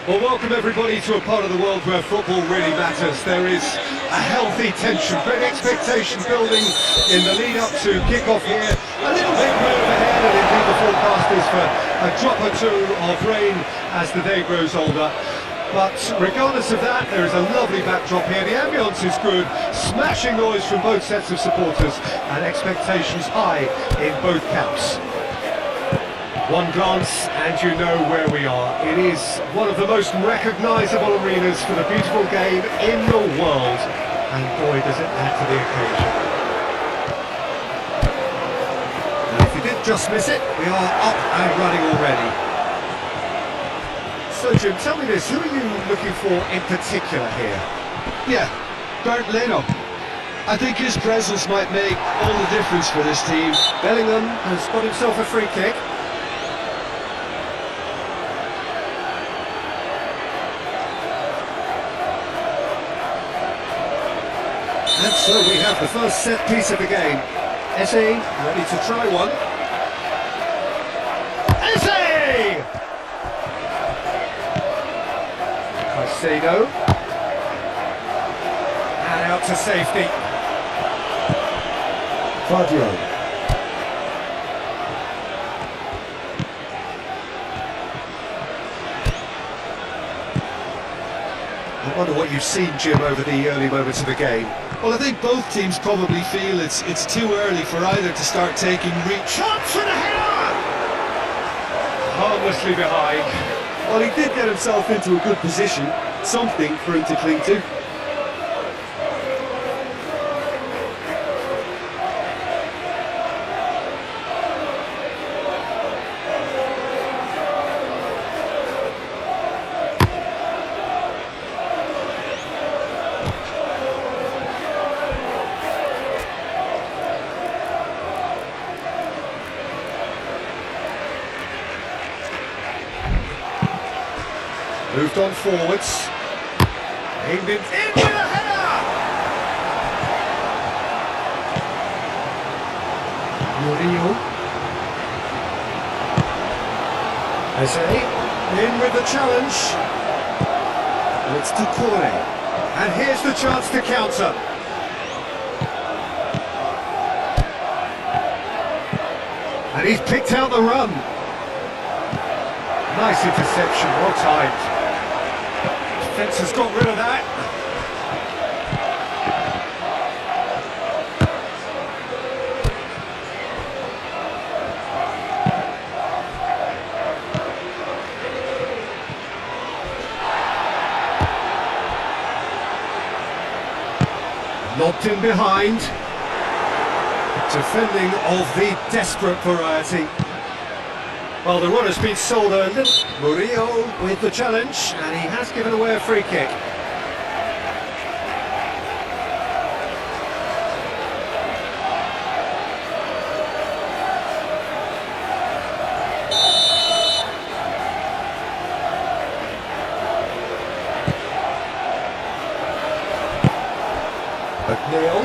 Well, welcome everybody to a part of the world where football really matters. There is a healthy tension, great expectation building in the lead-up to kick-off here. A little bit rain overhead, and indeed the forecast is for a drop or two of rain as the day grows older. But regardless of that, there is a lovely backdrop here. The ambience is good, smashing noise from both sets of supporters, and expectations high in both camps. One glance and you know where we are. It is one of the most recognisable arenas for the beautiful game in the world. And boy, does it add to the occasion. And if you did just miss it, we are up and running already. So Jim, tell me this, who are you looking for in particular here? Yeah, Bert Leno. I think his presence might make all the difference for this team. Bellingham has got himself a free kick. And so we have the first set piece of the game. Eze ready to try one. Eze! Caicedo. And out to safety. Fadio. I wonder what you've seen, Jim, over the early moments of the game. Well, I think both teams probably feel it's too early for either to start taking reach. Chance for the header! Harmlessly behind. Well, he did get himself into a good position, something for him to cling to. Moved on forwards. Aimed in with a header! Murillo. Eze in with the challenge. It's Doucouré. And here's the chance to counter. And he's picked out the run. Nice interception, well timed. Defence has got rid of that. Lobbed in behind. Defending of the desperate variety. Well, the run has been sold a little. Murillo with the challenge, and he has given away a free kick. McNeil.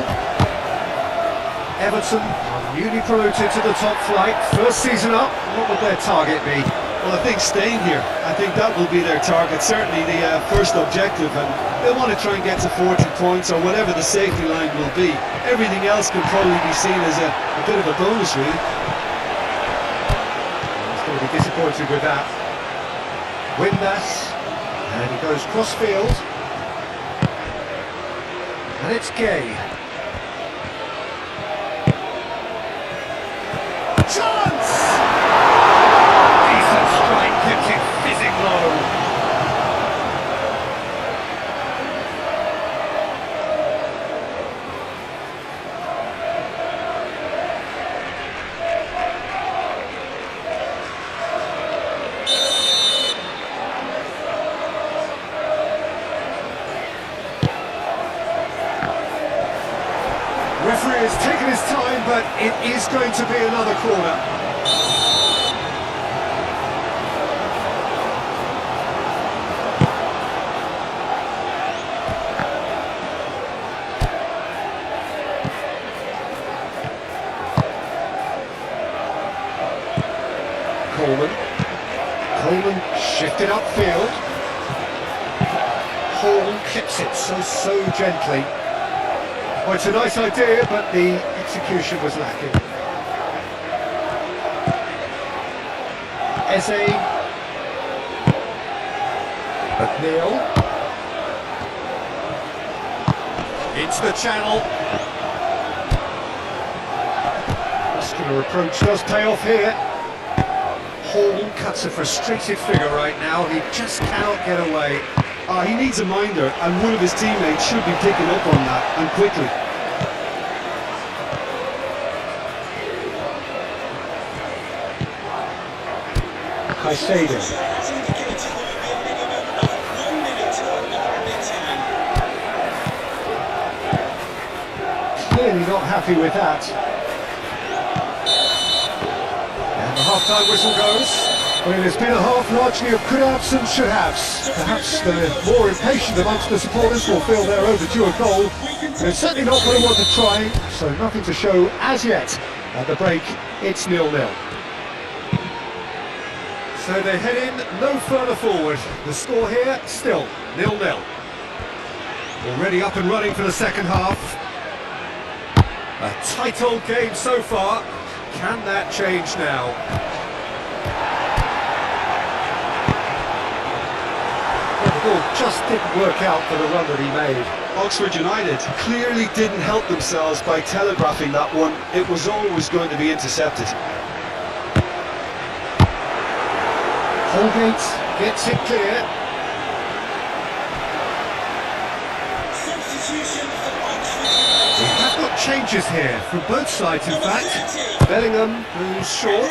Everton are newly promoted to the top flight. First season up, what would their target be? Well, I think staying here. I think that will be their target, certainly the first objective, and they want to try and get to 40 points or whatever the safety line will be. Everything else can probably be seen as a bit of a bonus, really. He's going to be disappointed with that. Windass, and he goes cross field. And it's Gay. Chance! Decent strike, kept it fizzing low. Referee has taken his time, but it is going to be another corner. Coleman shifted upfield. Hall clips it so gently. Well, it's a nice idea, but the execution was lacking. Eze. McNeil. Into the channel. Muscular approach does pay off here. Hall cuts a frustrated figure right now. He just cannot get away. He needs a minder, and one of his teammates should be picking up on that, and quickly. Caicedo. Clearly not happy with that. And the half-time whistle goes. Well, it has been a half largely of could-haves and should-haves. Perhaps the more impatient amongst the supporters will feel they're overdue a goal. They're certainly not going to want to try, so nothing to show as yet. At the break, it's 0-0. So they head in no further forward. The score here, still 0-0. Already up and running for the second half. A tight old game so far. Can that change now? Just didn't work out for the run that he made. Oxford United clearly didn't help themselves by telegraphing that one. It was always going to be intercepted. Holgate gets it clear. We have got changes here from both sides, in fact. Bellingham moves short.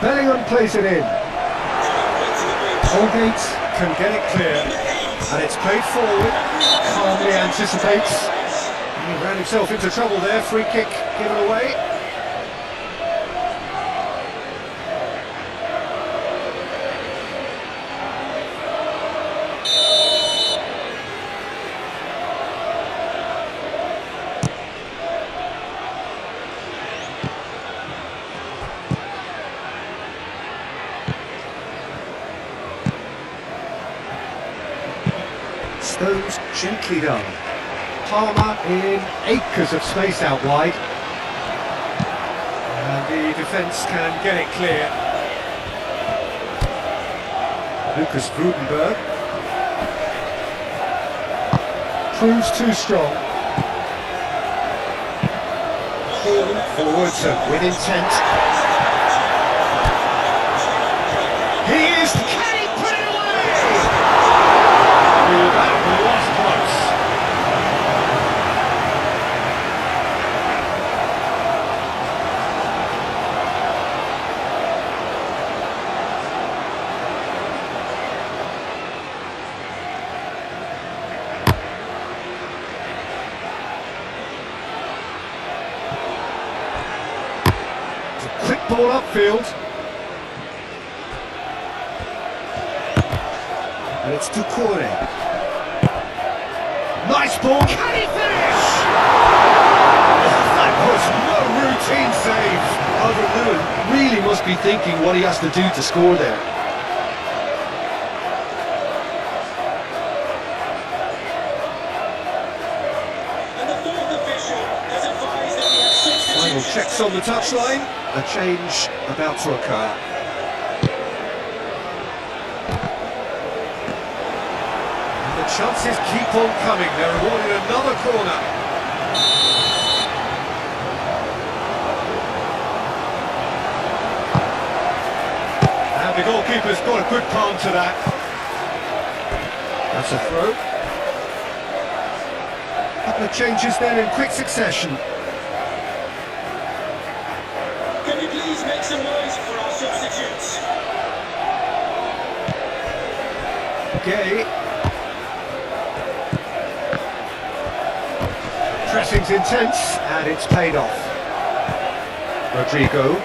Bellingham plays it in. Holgate can get it clear, and it's played forward, calmly anticipates. He ran himself into trouble there, free kick given away. Stones gently done. Palmer in acres of space out wide. And the defence can get it clear. Lucas Grudenberg. Proves too strong. Hall forwards with intent. He is... Can he put it away? Oh, that was close. It's a quick ball upfield. And it's Ducouré. Nice ball. Can he finish? That was no routine save. Calvert-Lewin really must be thinking what he has to do to score there. And the fourth official has advised that we have 6 Final checks on the touchline. A change about to occur. chances keep on coming. They're awarded another corner. And the goalkeeper's got a good palm to that. That's a throw. Couple of changes there in quick succession. Can we please make some noise for our substitutes? Gay. Pressing's intense, and it's paid off. Rodrigo.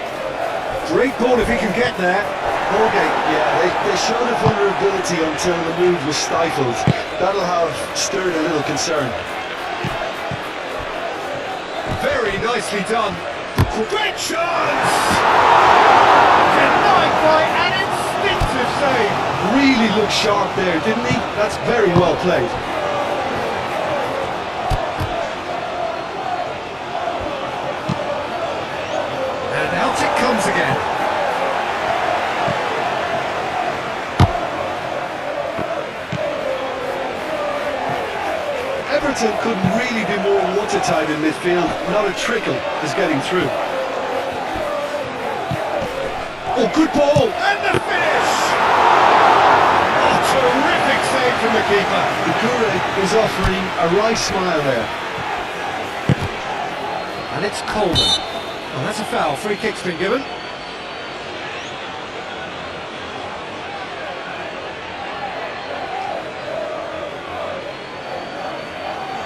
Great ball if he can get there. Holgate, yeah, they showed a vulnerability until the move was stifled. That'll have stirred a little concern. Very nicely done. Great chance! Denied by an instinctive save. Really looked sharp there, didn't he? That's very well played. And out it comes again. Everton couldn't really be more watertight in midfield. Not a trickle is getting through. Oh, good ball! And the finish! Oh, terrific save from the keeper. The Gure is offering a wry smile there. And it's Coleman. Well, that's a foul. Free kick's been given.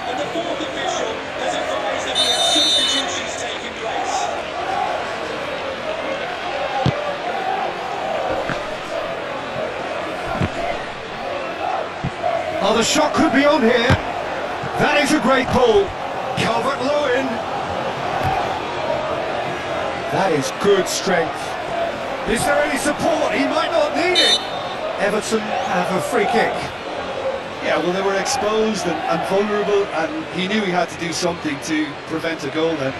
And the fourth official has advised that we have substitutions taking place. Oh, the shot could be on here. That is a great ball. Calvert-Lewin. That is good strength. Is there any support? He might not need it. Everton have a free kick. Yeah, well, they were exposed and vulnerable, and he knew he had to do something to prevent a goal then.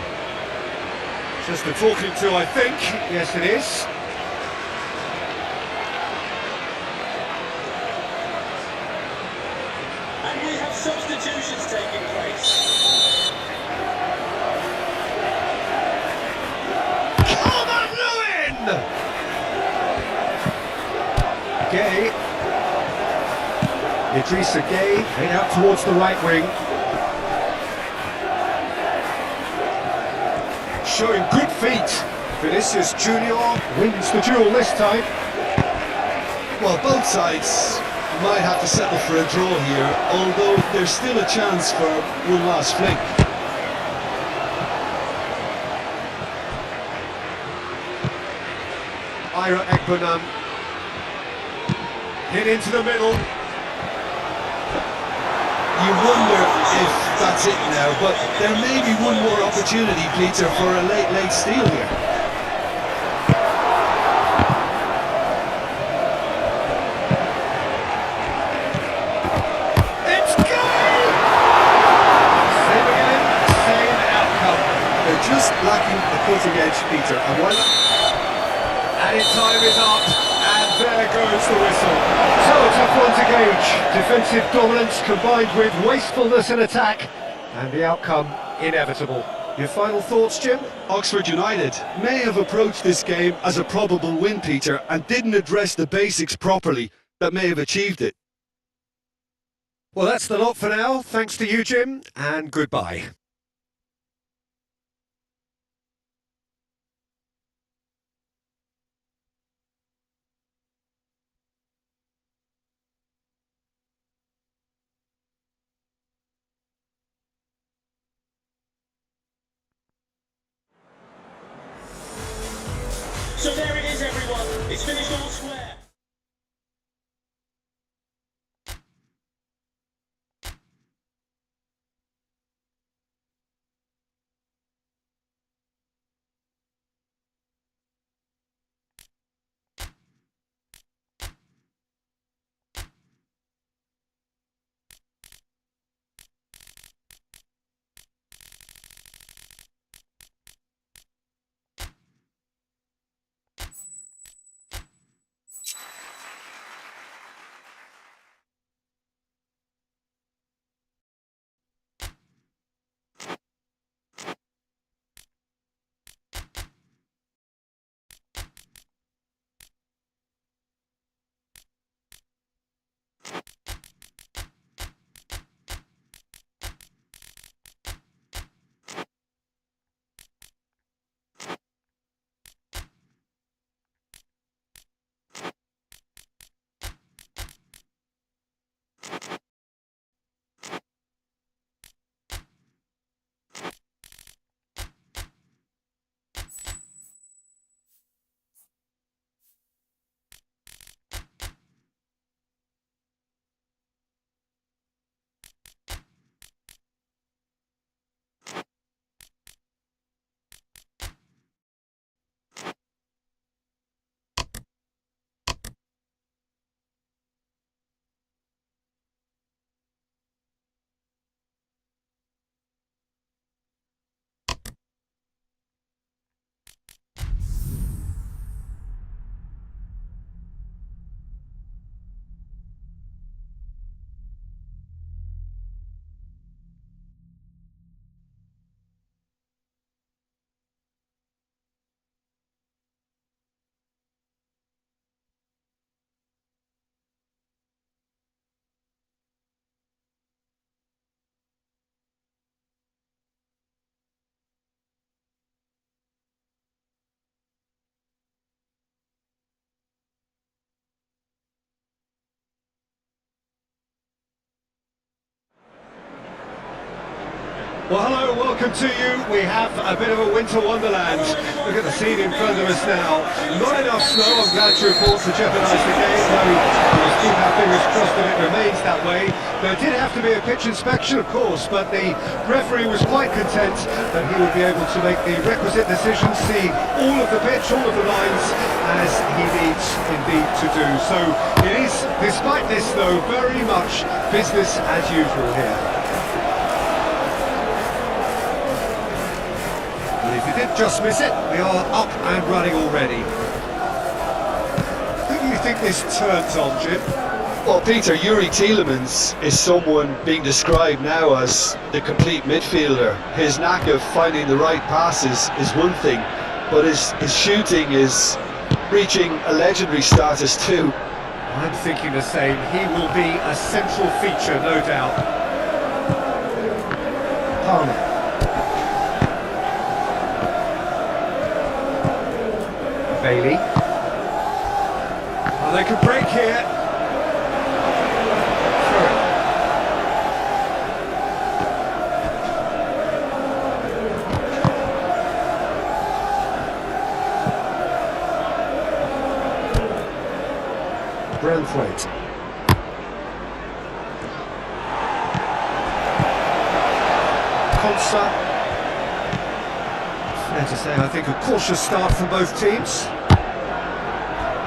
Just a talking to, I think. Yes, it is. And we have substitutions taking place. Calvert-Lewin! Gay. Idrissa Gay, heading out towards the right wing. Showing good feet. Vinicius Junior wins the duel this time. Well, both sides might have to settle for a draw here, although there's still a chance for one last fling. Ira Ekbonan. Hit into the middle. You wonder if that's it now, but there may be one more opportunity, Peter, for a late steal here. It's goal! Same again, same outcome. They're just lacking the cutting edge, Peter, and why not? Added time is up, and there goes the whistle. So a tough one to gauge. Defensive dominance combined with wastefulness in attack, and the outcome inevitable. Your final thoughts, Jim? Oxford United may have approached this game as a probable win, Peter, and didn't address the basics properly that may have achieved it. Well, that's the lot for now. Thanks to you, Jim, and goodbye. So there it is, everyone. It's finished all square. Well, hello, welcome to you. We have a bit of a winter wonderland. Look at the scene in front of us now. Not enough snow, I'm glad to report, to jeopardise the game, though we must keep our fingers crossed that it remains that way. There did have to be a pitch inspection, of course, but the referee was quite content that he would be able to make the requisite decision, see all of the pitch, all of the lines, as he needs indeed to do. So it is, despite this though, very much business as usual here. If you did just miss it, we are up and running already. Who do you think this turns on, Jim? Well, Peter, Yuri Tielemans is someone being described now as the complete midfielder. His knack of finding the right passes is one thing, but his shooting is reaching a legendary status too. I'm thinking the same. He will be a central feature, no doubt. Palmer. Bailey. Oh, they could break here. Branthwaite. Consa. Fair to say, I think a cautious start from both teams.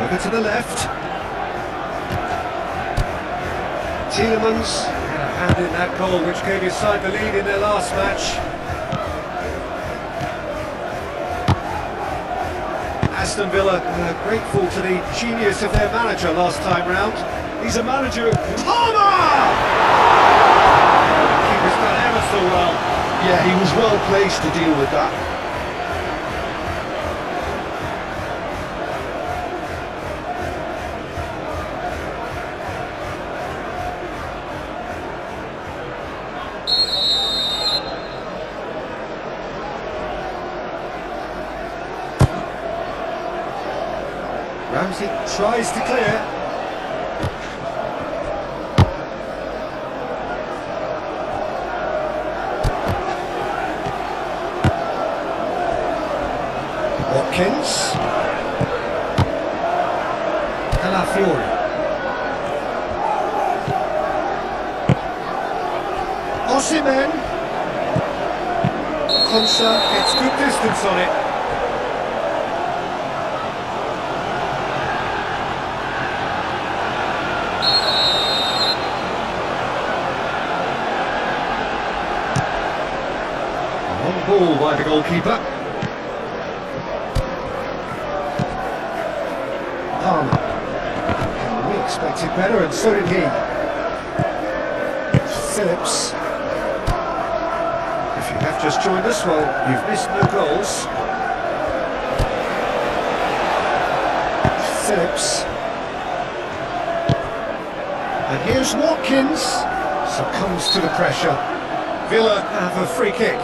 Over to the left. Tielemans had a hand in that goal which gave his side the lead in their last match. Aston Villa grateful to the genius of their manager last time round. He's a manager. Palmer! Keeper's done ever so well. Yeah, he was well placed to deal with that. Ramsey tries to clear. Watkins. Calafiori. Osimhen. Konsa gets good distance on it. Ball by the goalkeeper. Palmer. We expected better, and so did he. Phillips. If you have just joined us, well, you've missed no goals. Phillips. And here's Watkins. Succumbs to the pressure. Villa have a free kick.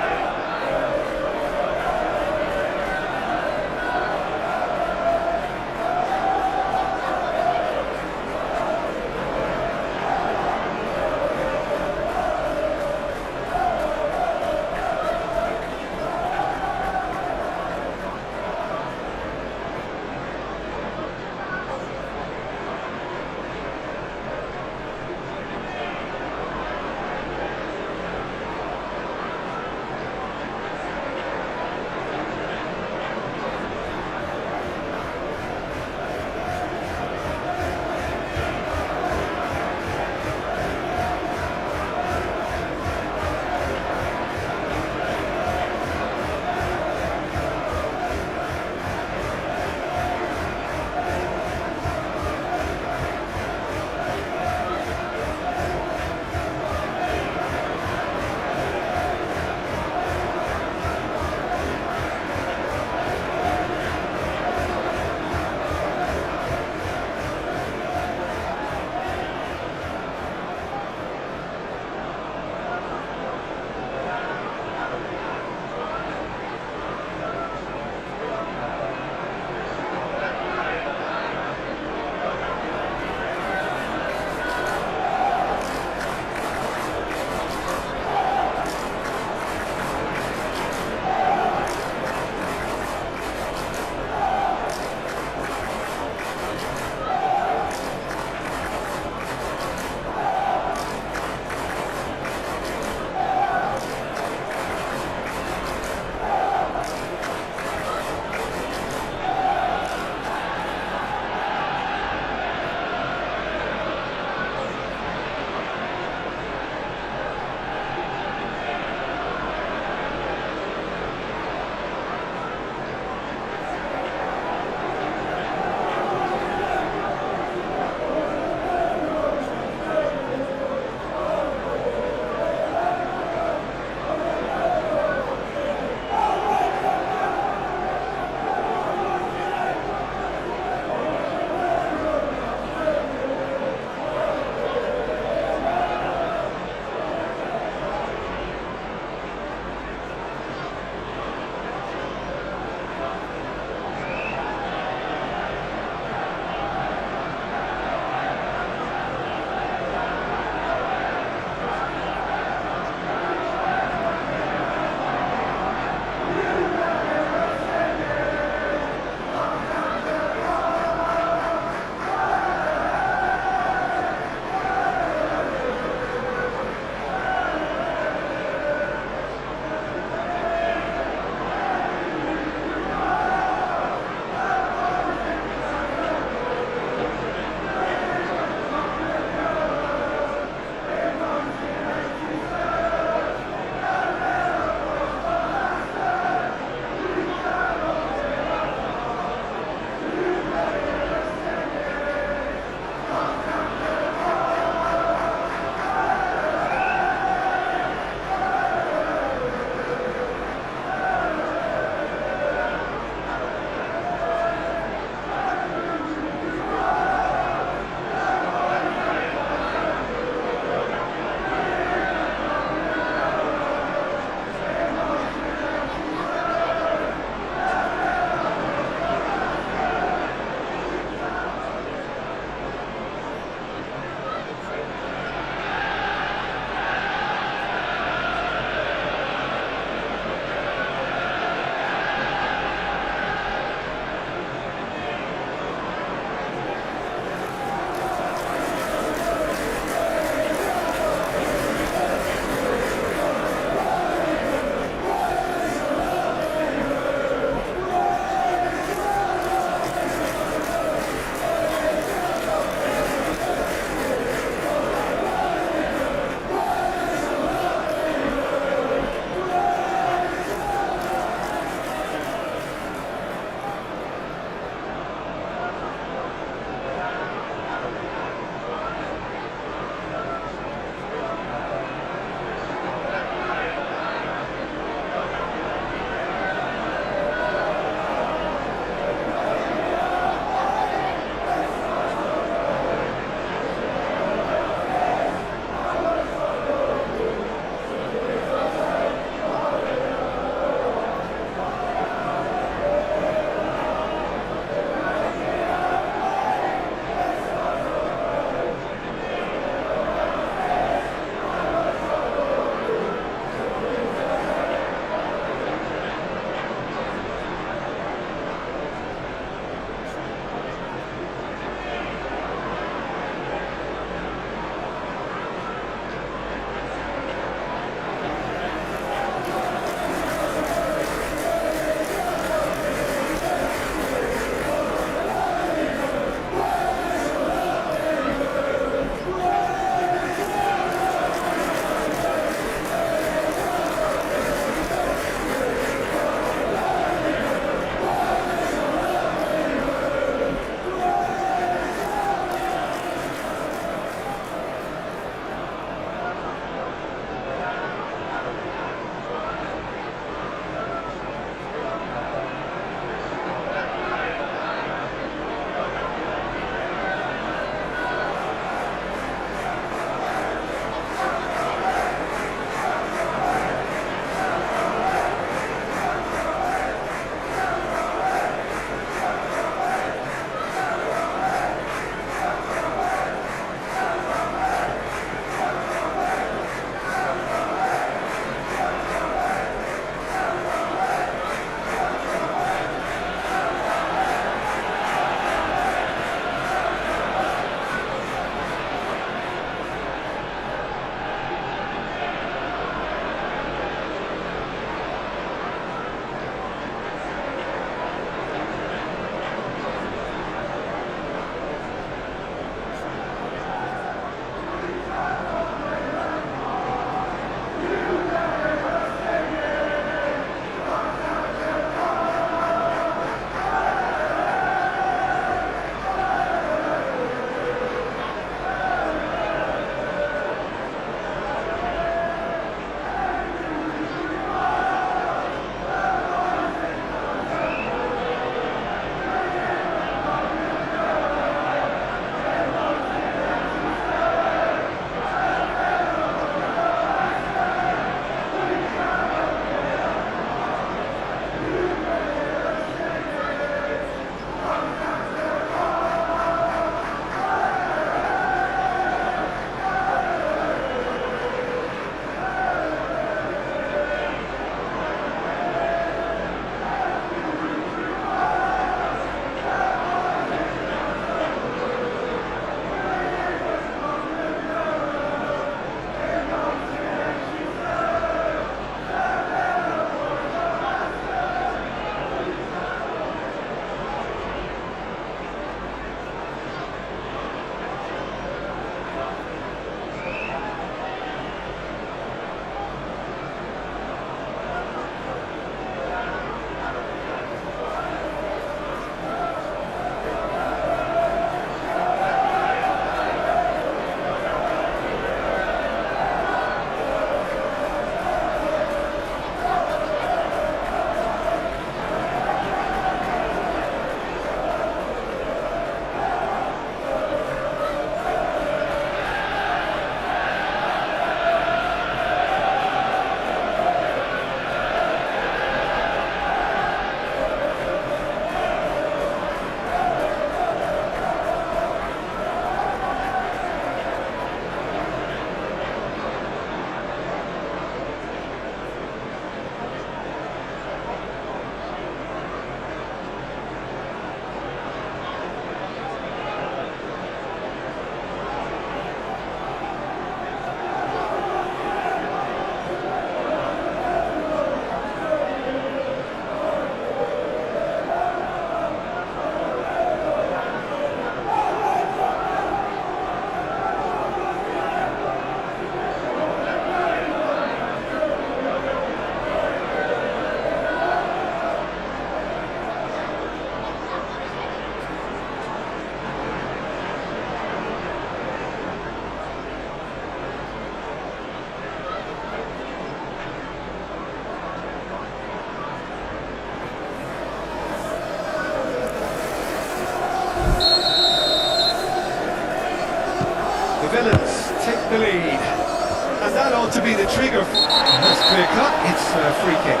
be the trigger. That's clear cut. It's a free kick.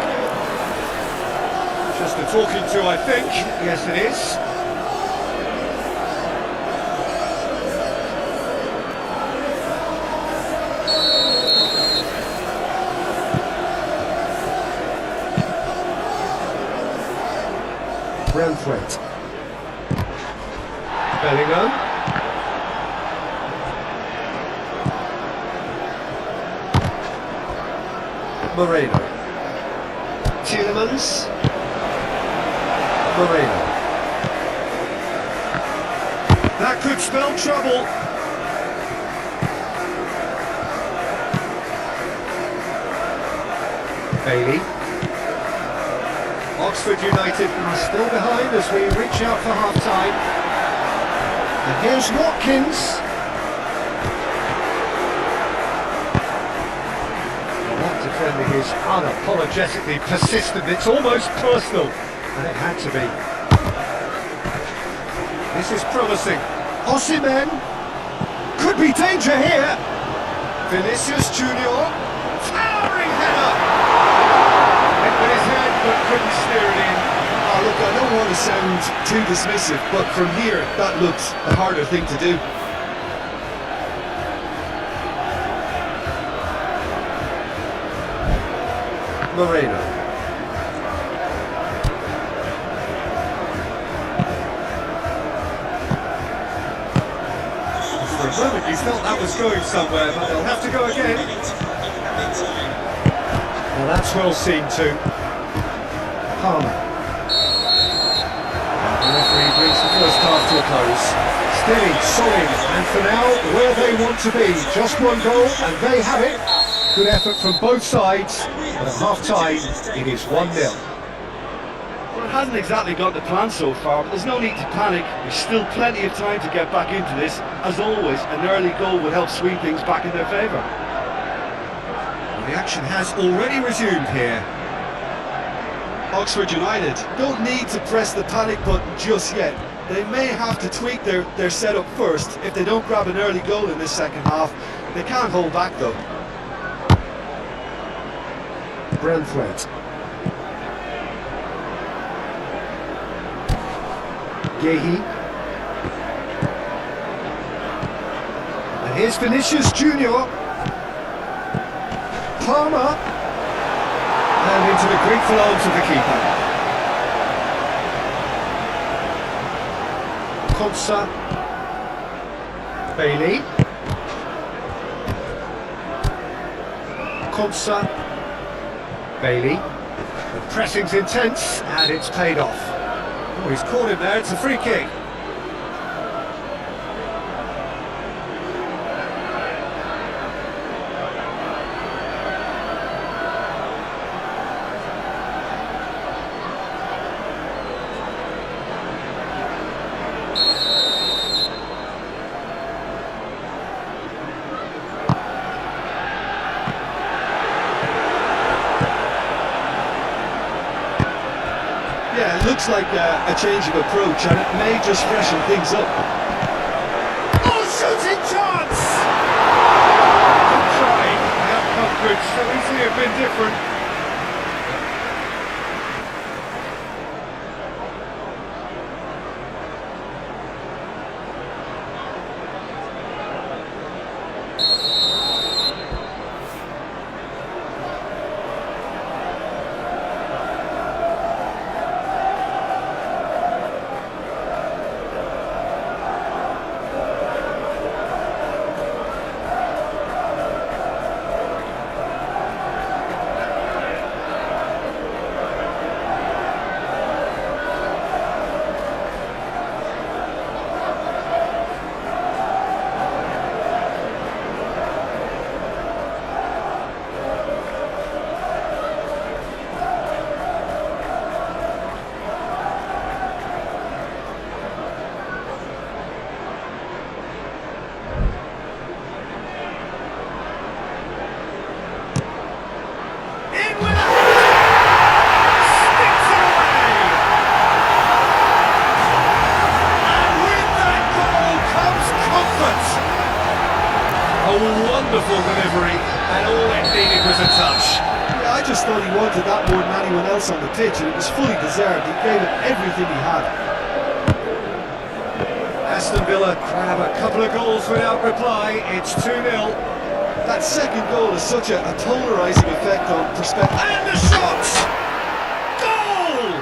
Just a talking to, I think. Yes, it is. Brentford. Bellingham. Moreno. Tielemans. Moreno. That could spell trouble. Bailey. Oxford United are still behind as we reach out for half-time. And here's Watkins. That defending is unapologetically persistent. It's almost personal, and it had to be. This is promising. Osimhen. Could be danger here. Vinicius Junior. Towering header. Hit with his head, but couldn't steer it in. Oh, look, I don't want to sound too dismissive, but from here, that looks a harder thing to do. Moreno. For a moment you felt that was going somewhere, but they'll have to go again. Well, that's well seen too. Palmer. The referee brings the first half to a close. Steady, solid, and for now, where they want to be. Just one goal, and they have it. Good effort from both sides, but at half-time, it is 1-0. Well, it hasn't exactly got the plan so far, but there's no need to panic. There's still plenty of time to get back into this. As always, an early goal would help swing things back in their favour. The action has already resumed here. Oxford United don't need to press the panic button just yet. They may have to tweak their setup first. If they don't grab an early goal in this second half, they can't hold back though. Brentford. Gehi. And here's Vinicius Junior. Palmer. And into the grateful arms of the keeper. Konsa. Bailey. Konsa. Bailey. The pressing's intense, and it's paid off. Oh, he's caught him there, it's a free kick. Yeah, it looks like a change of approach, and it may just freshen things up. Oh, shooting chance! Good try. The outcome could so easily have been different. Yeah, I just thought he wanted that more than anyone else on the pitch, and it was fully deserved. He gave it everything he had. Aston Villa grab a couple of goals without reply. It's 2-0. That second goal has such a polarising effect on perspective. And the shot! Goal!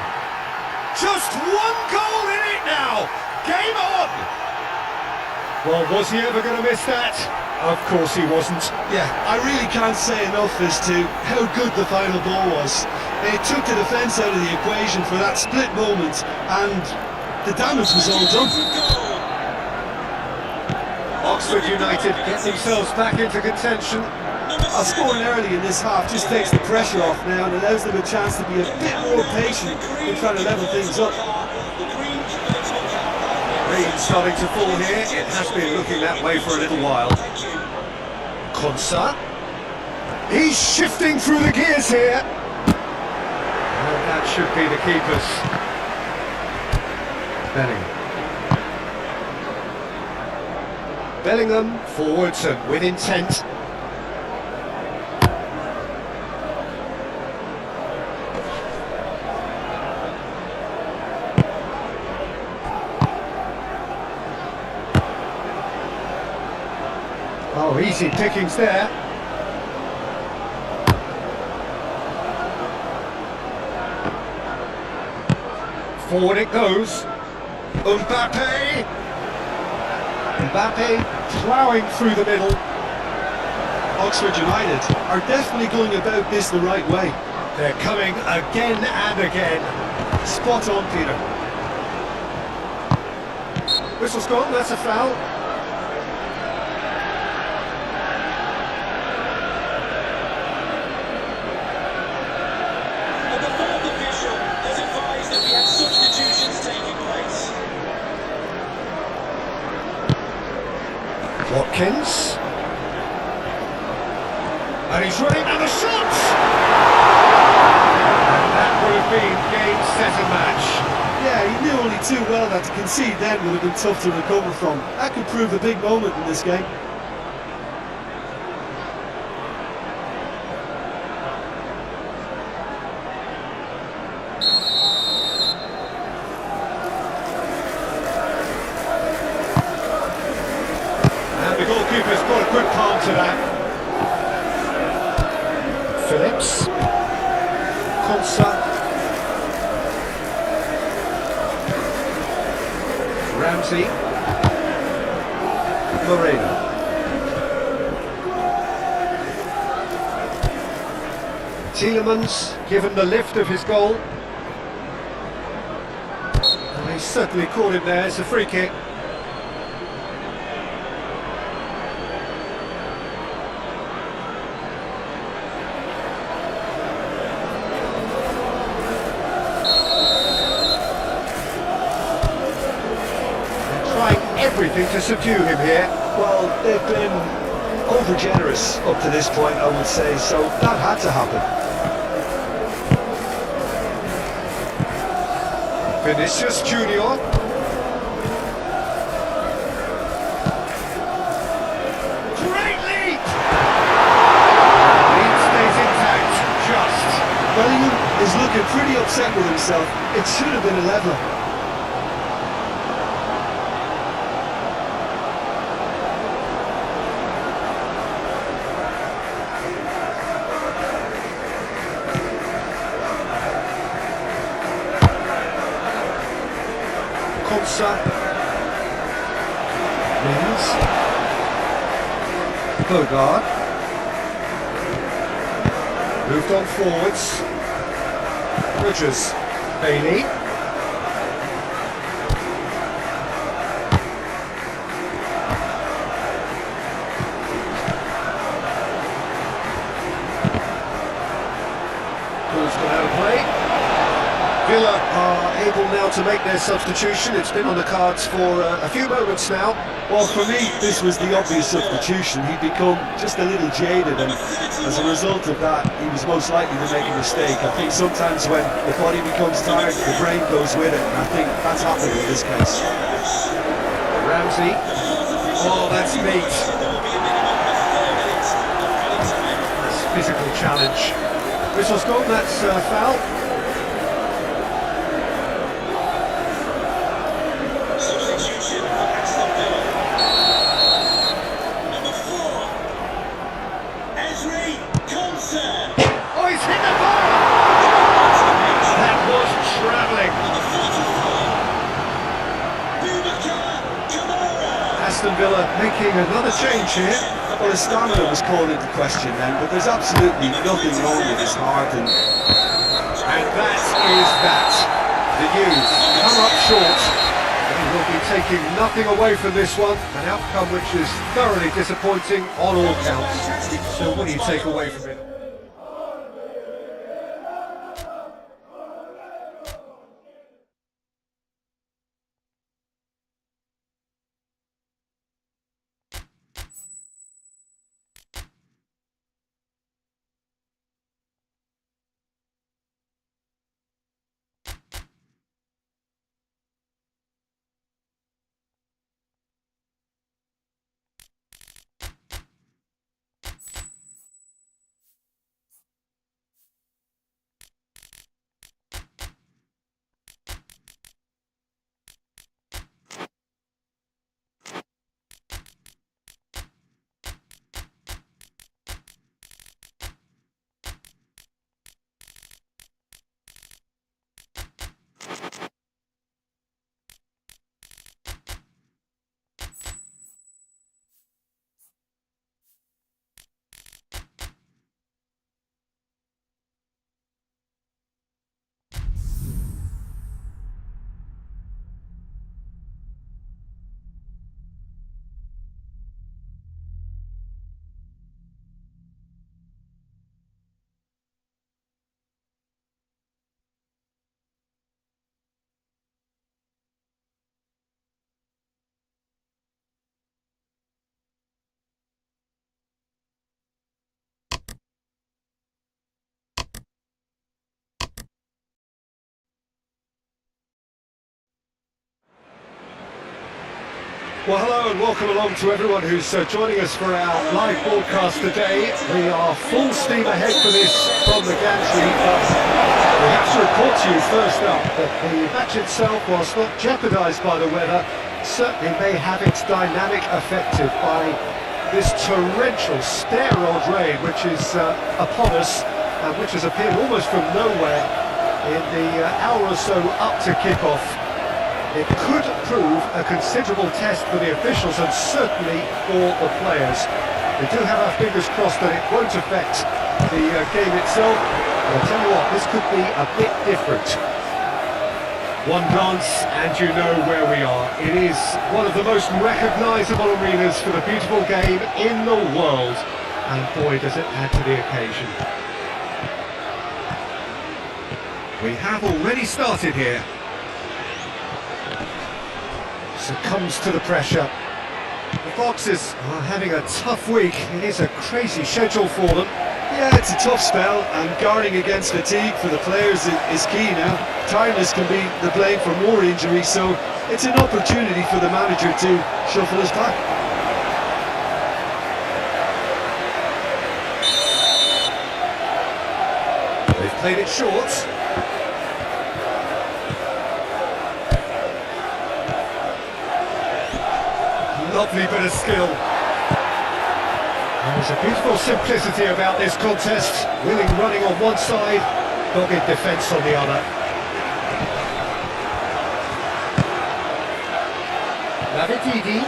Just one goal in it now. Game on! Well, was he ever going to miss that? Of course he wasn't. Yeah, I really can't say enough as to how good the final ball was. It took the defence out of the equation for that split moment, and the damage was all done. Oxford United get themselves back into contention. Scoring early in this half just takes the pressure off now and allows them a chance to be a bit more patient in trying to level things up. Rain starting to fall here. It has been looking that way for a little while. Konsa. He's shifting through the gears here. And that should be the keepers. Bellingham forwards and with intent. Oh, easy pickings there. Forward it goes. Mbappe ploughing through the middle. Oxford United are definitely going about this the right way. They're coming again and again. Spot on, Peter. Whistle's gone, that's a foul. And the fourth official has advised that we have substitutions taking place. Watkins. And he's running, and the shot! And that would have been game, set and match. Yeah, he knew only too well that to concede then would have been tough to recover from. That could prove a big moment in this game. And the goalkeeper's got a good palm to that. Phillips. Konsa. Ramsey. Moreno. Tielemans given the lift of his goal. And he certainly caught him there. It's a free kick. Everything to subdue him here. Well, they've been over-generous up to this point, I would say, so that had to happen. Vinicius Junior. Great lead! Lead stays intact, just. Bellingham is looking pretty upset with himself. It should have been a level. Konsa. Mins. Bogard. Moved on forwards. Rodgers. Bailey. Ball's gone out of play. Villa are able now to make their substitution. It's been on the cards for a few moments now. Well, for me, this was the obvious substitution. He'd become just a little jaded, and as a result of that, he was most likely to make a mistake. I think sometimes when the body becomes tired, the brain goes with it, and I think that's happened in this case. Ramsey. Oh, that's neat. That's physical challenge. Whistle's gone, that's foul. Substitution for Aston Villa. Number 4, Ezri Konsa. Oh, he's hit the ball! That was travelling. Number 44, Boubacar Kamara. Aston Villa making another change here. Well, his stamina was called into question then, but there's absolutely nothing wrong with his heart. And that is that. The U's come up short. They will be taking nothing away from this one. An outcome which is thoroughly disappointing on all counts. So what do you take away from it? Well, hello and welcome along to everyone who's joining us for our live broadcast today. We are full steam ahead for this from the gantry, but we have to report to you first up that the match itself, whilst not jeopardised by the weather, certainly may have its dynamic affected by this torrential steroid rain which is upon us and which has appeared almost from nowhere in the hour or so up to kick-off. It could prove a considerable test for the officials and certainly for the players. We do have our fingers crossed that it won't affect the game itself. But I'll tell you what, this could be a bit different. One glance and you know where we are. It is one of the most recognisable arenas for the beautiful game in the world. And boy, does it add to the occasion. We have already started here. Succumbs to the pressure. The Foxes are having a tough week. It is a crazy schedule for them. Yeah, it's a tough spell, and guarding against fatigue for the players is key now. Tiredness can be the blame for more injuries, so it's an opportunity for the manager to shuffle his pack. They've played it short. Lovely bit of skill. There's a beautiful simplicity about this contest. Willing running on one side, dogged defence on the other. Lavididi.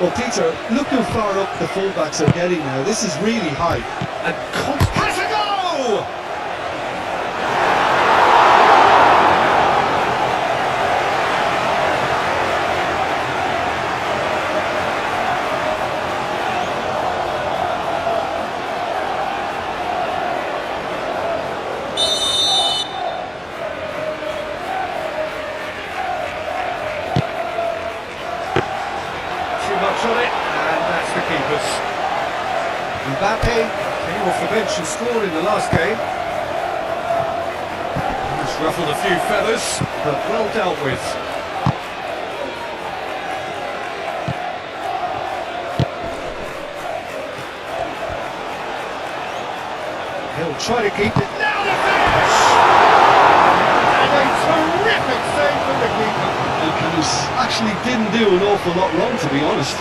Well, Peter, look how far up the fullbacks are getting now. This is really high. And has a goal! On it, and that's the keepers. Mbappe came off the bench and scored in the last game. Just ruffled a few feathers, but well dealt with. try to keep it. Now the finish! And a terrific save from the keeper. And Karius actually didn't do an awful lot wrong, to be honest.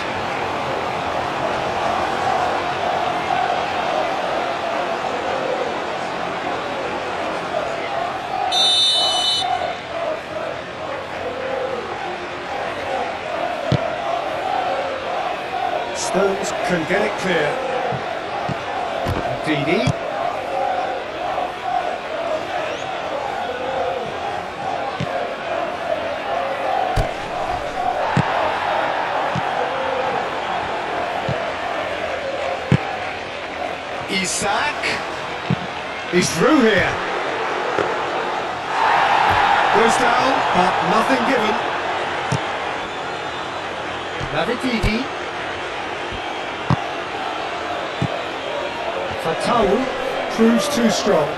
Stones can get it clear. Didi. Isak. He's through here. Goes down, but nothing given. Didi. Fatawu proves too strong.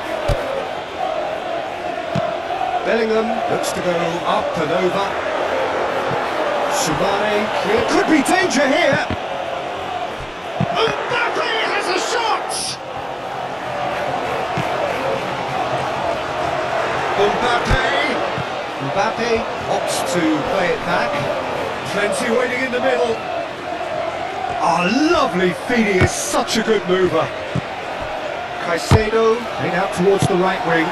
Bellingham looks to go up and over. Subane clear. Could be danger here. Mbappe has a shot. Mbappe opts to play it back. Plenty waiting in the middle. Oh, lovely feed. He is such a good mover. Caicedo played out towards the right wing.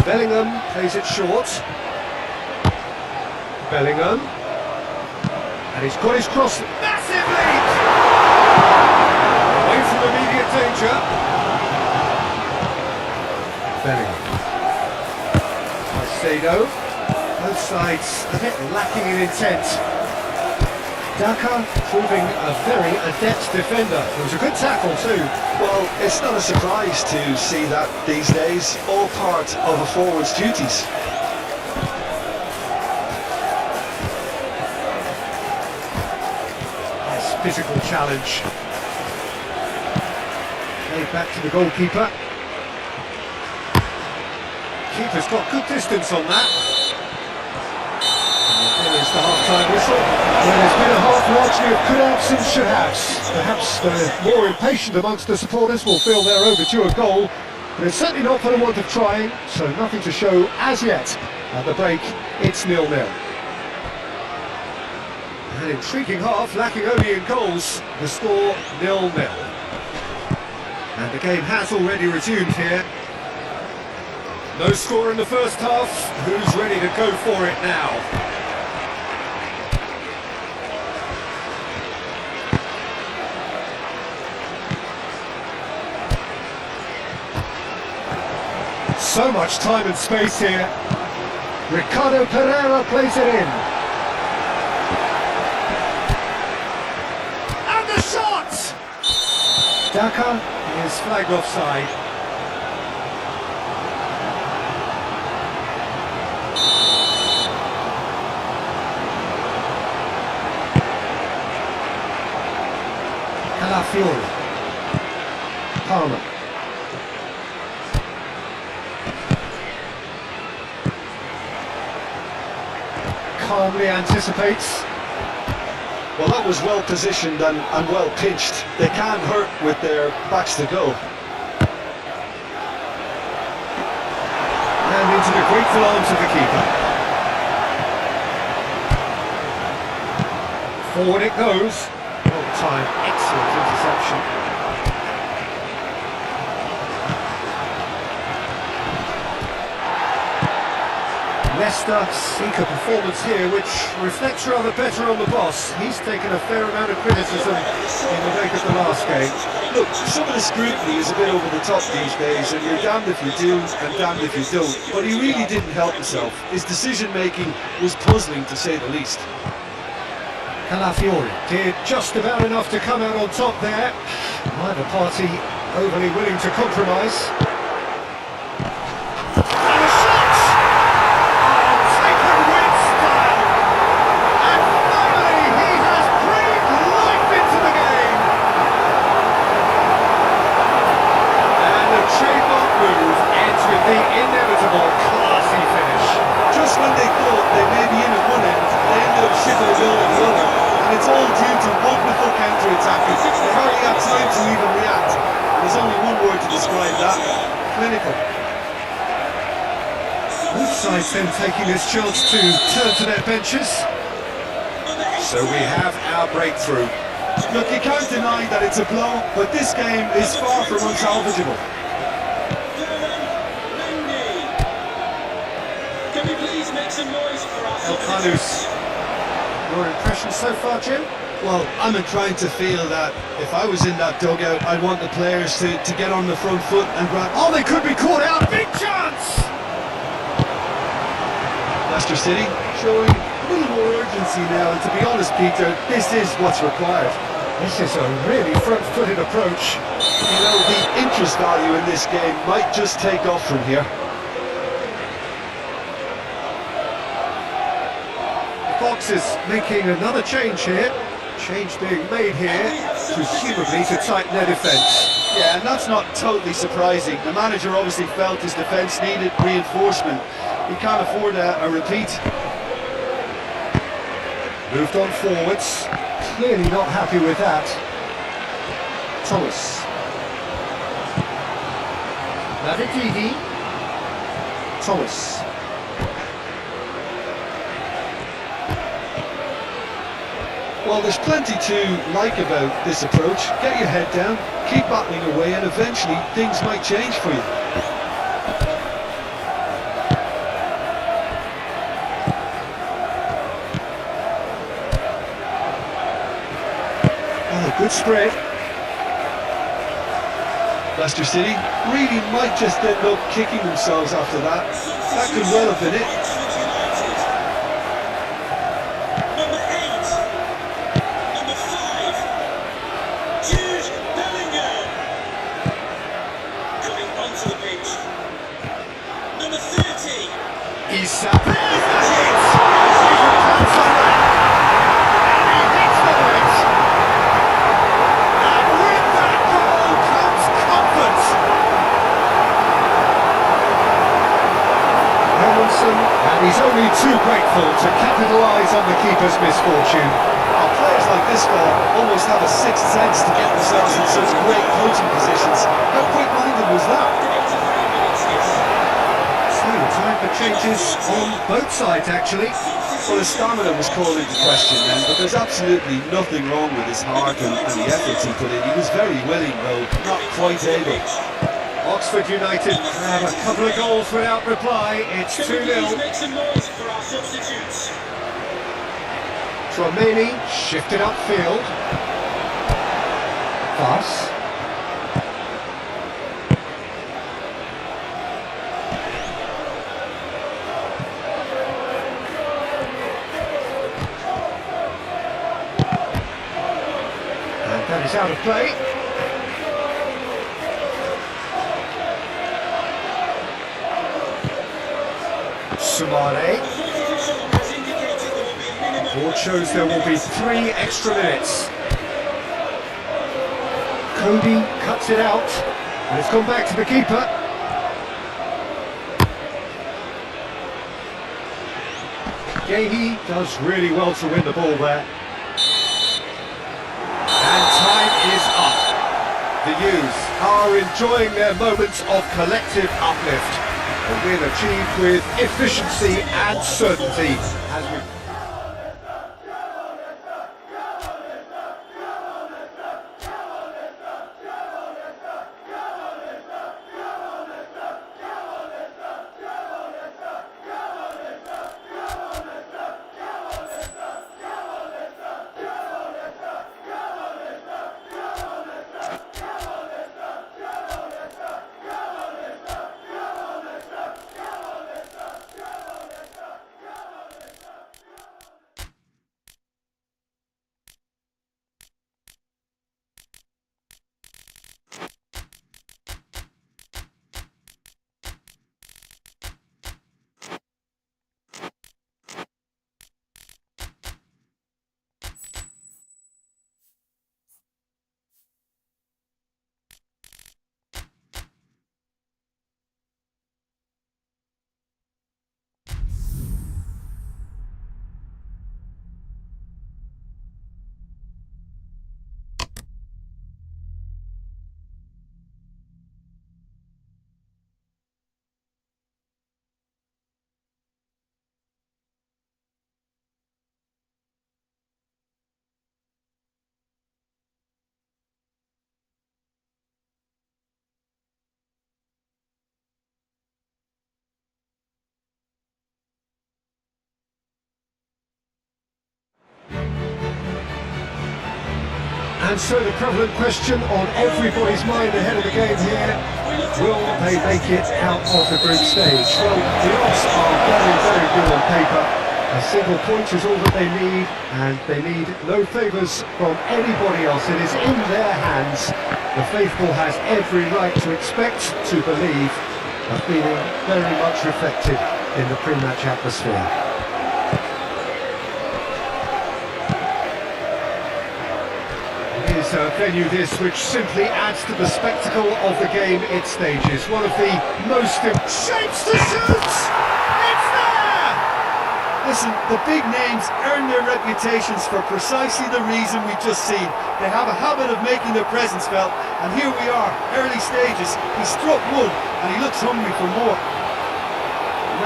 Bellingham plays it short. Bellingham. And he's got his cross. Massive lead! Away from immediate danger. Bellingham. Caicedo. Both sides a bit lacking in intent. Daka proving a very adept defender. It was a good tackle too. Well, it's not a surprise to see that these days, all part of a forward's duties. Nice physical challenge. Played back to the goalkeeper. Keeper's got good distance on that. There's the half-time whistle. Well, there's been a half largely of could-haves and should-haves. Perhaps the more impatient amongst the supporters will feel they're overdue a goal, but it's certainly not for the want of trying, so nothing to show as yet. At the break, it's 0-0. An intriguing half, lacking only in goals. The score 0-0. And the game has already resumed here. No score in the first half. Who's ready to go for it now? So much time and space here. Ricardo Pereira plays it in. And the shot! Daka is flagged offside. Calafiori. Palmer. Calmly anticipates. Well, that was well positioned and well pitched. They can't hurt with their backs to go. And into the grateful arms of the keeper. Forward it goes. Long time, excellent interception. Leicester seek a performance here which reflects rather better on the boss. He's taken a fair amount of criticism in the wake of the last game. Look, some of the scrutiny is a bit over the top these days, and you're damned if you do and damned if you don't. But he really didn't help himself. His decision-making was puzzling, to say the least. Calafiori did just about enough to come out on top there. Neither party overly willing to compromise. And a shot! Taken with style! And finally he has breathed life into the game! And the trademark move ends with the inevitable classy finish. Just when they thought they may be in at one end, they ended up shipping a goal at the other. all due to wonderful counter-attacking. They hardly have time to even react. There's only one word to describe that: clinical. Both sides then taking this chance to turn to their benches. So we have our breakthrough. Look, you can't deny that it's a blow, but this game is far from unsalvageable. Can we please make some noise for our Elkanus, your impression so far, Jim? Well, I'm inclined to feel that if I was in that dugout, I'd want the players to get on the front foot and grab... Oh, they could be caught out! Big chance! Leicester City showing a little more urgency now, and to be honest, Peter, this is what's required. This is a really front-footed approach. You know, the interest value in this game might just take off from here. The Fox is making another change here. Change being made here, presumably to tighten their defence. Yeah, and that's not totally surprising. The manager obviously felt his defence needed reinforcement. He can't afford a repeat. Moved on forwards. Clearly not happy with that. Thomas. Navididi. Thomas. Well, there's plenty to like about this approach. Get your head down, keep battling away, and eventually things might change for you. Oh, good spread. Leicester City really might just end up kicking themselves after that. That could well have been it. Number 8. Number 5. Jude Bellingham. Coming onto the pitch. Number 30. Issa. There's the hit! He can pounce on that. And he hits the net. And with that goal comes comfort. Hermanson, and he's only too grateful to capitalise on the keeper's misfortune. Oh, players like this fella almost have a sixth sense to get themselves in such great coaching positions. How quick-minded was that? So, time for changes on both sides, actually. Well, his stamina was called into question then, but there's absolutely nothing wrong with his heart and the efforts he put in. He was very willing, though not quite able. Oxford United have a couple of goals without reply. It's 2-0. Make some noise for our substitutes. Tromeni shifted upfield. Pass. And that is out of play. Sumare. Board shows there will be 3 extra minutes. Cody cuts it out, and it's gone back to the keeper. Gahey does really well to win the ball there. And time is up. The U's are enjoying their moments of collective uplift. A win achieved with efficiency and certainty as we And so the prevalent question on everybody's mind ahead of the game here, will they make it out of the group stage? Well, the odds are very, very good on paper. A single point is all that they need, and they need no favours from anybody else. It is in their hands. The faithful has every right to expect, to believe, a feeling very much reflected in the pre-match atmosphere. Is a venue this which simply adds to the spectacle of the game it stages. One of the most shapes to shoot! It's there! Listen, the big names earn their reputations for precisely the reason we've just seen. They have a habit of making their presence felt, and here we are, early stages. He struck one, and he looks hungry for more.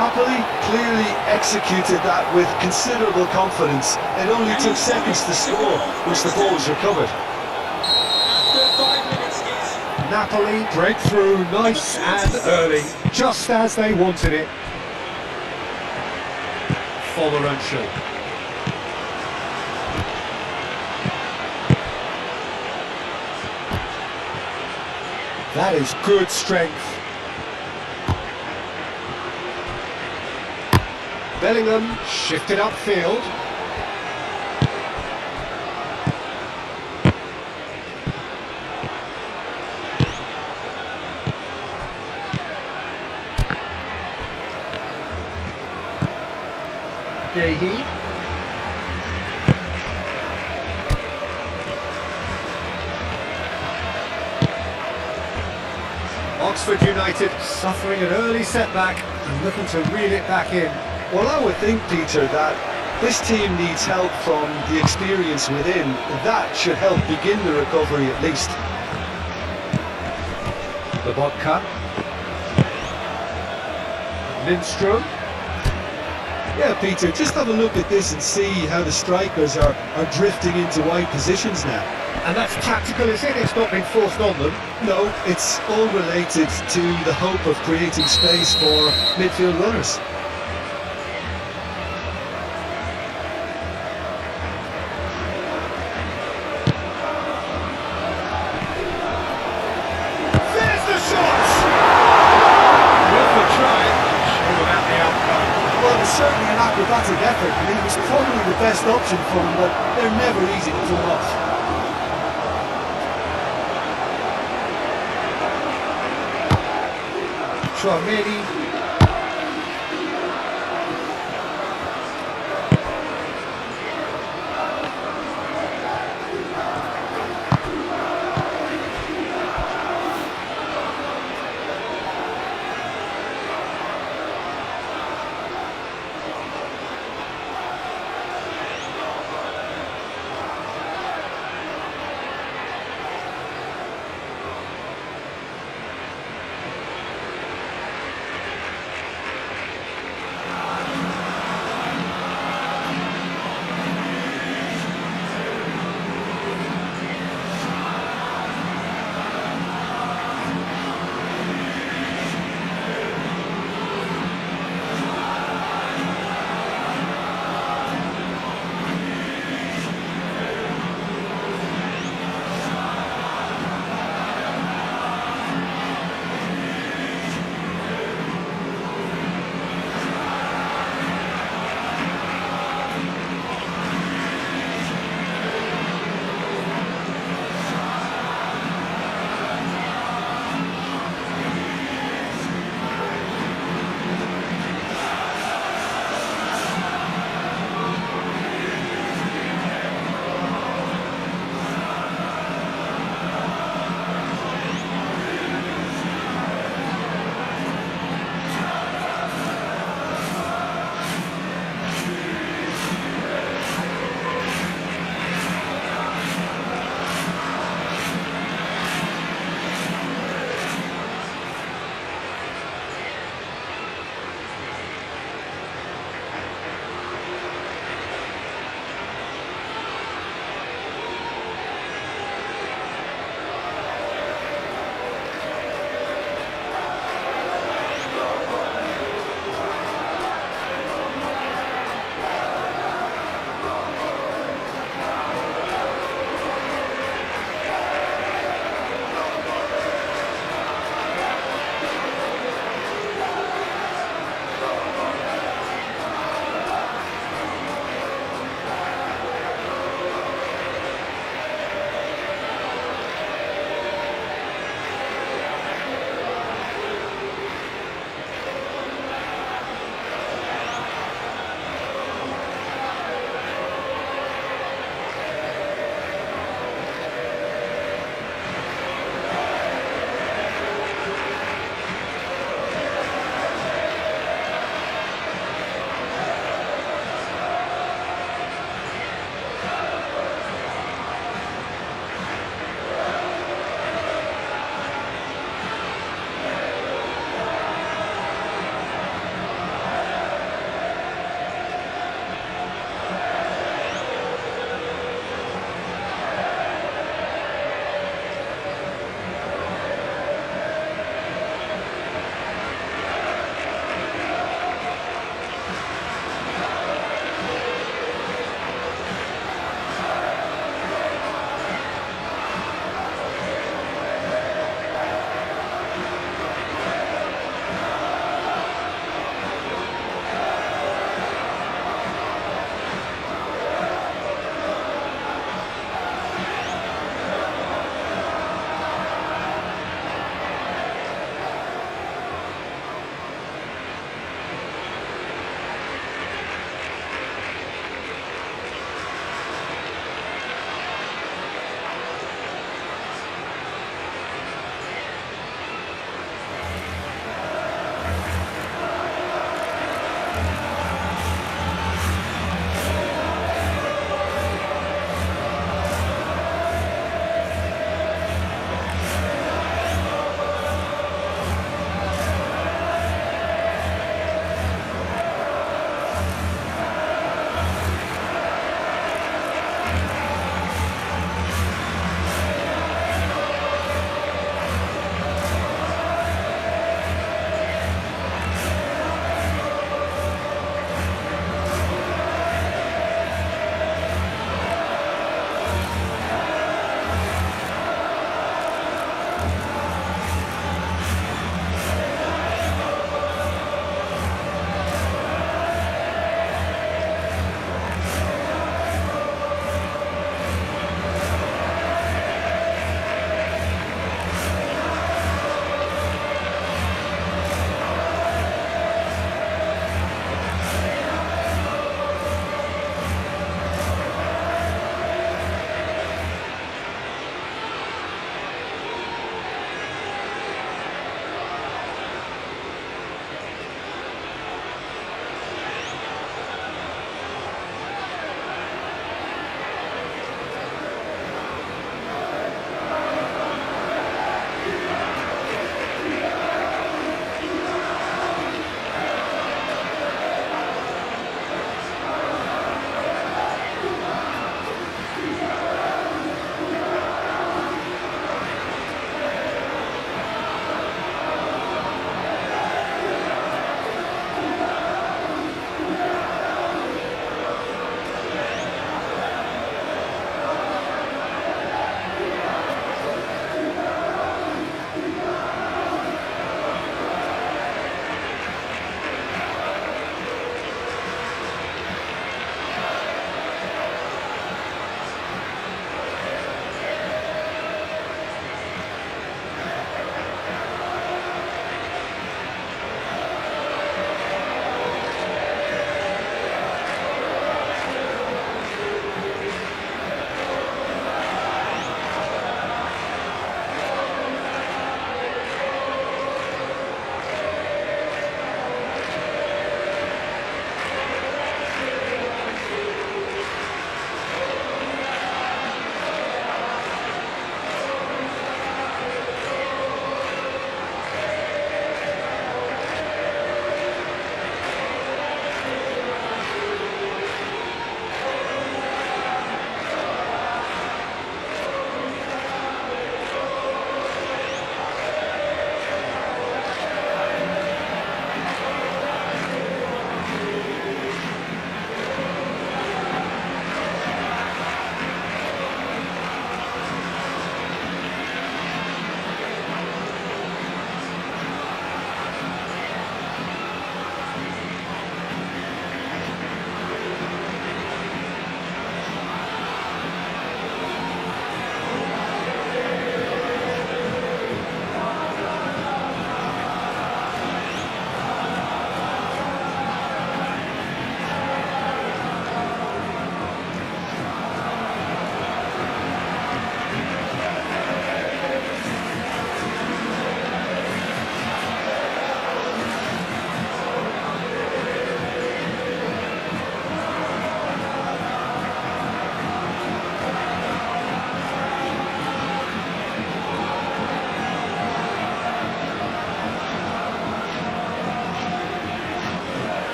Napoli clearly executed that with considerable confidence. It only took seconds to score, once the ball was recovered. After 5 minutes, yes. Napoli break through nice and early, just as they wanted it. Follow-Rancho. That is good strength. Bellingham shifted upfield. Gahey. Oxford United suffering an early setback and looking to reel it back in. Well, I would think, Peter, that this team needs help from the experience within. That should help begin the recovery at least. Lobotka. Lindstrom. Yeah, Peter, just have a look at this and see how the strikers are drifting into wide positions now. And that's tactical, is it? It's not been forced on them. No, it's all related to the hope of creating space for midfield runners. There's the shot! Worth a try. Sure about the outcome. Well, it's certainly an acrobatic effort, and it was probably the best option for him, but they're never easy to pull off. Tchouameni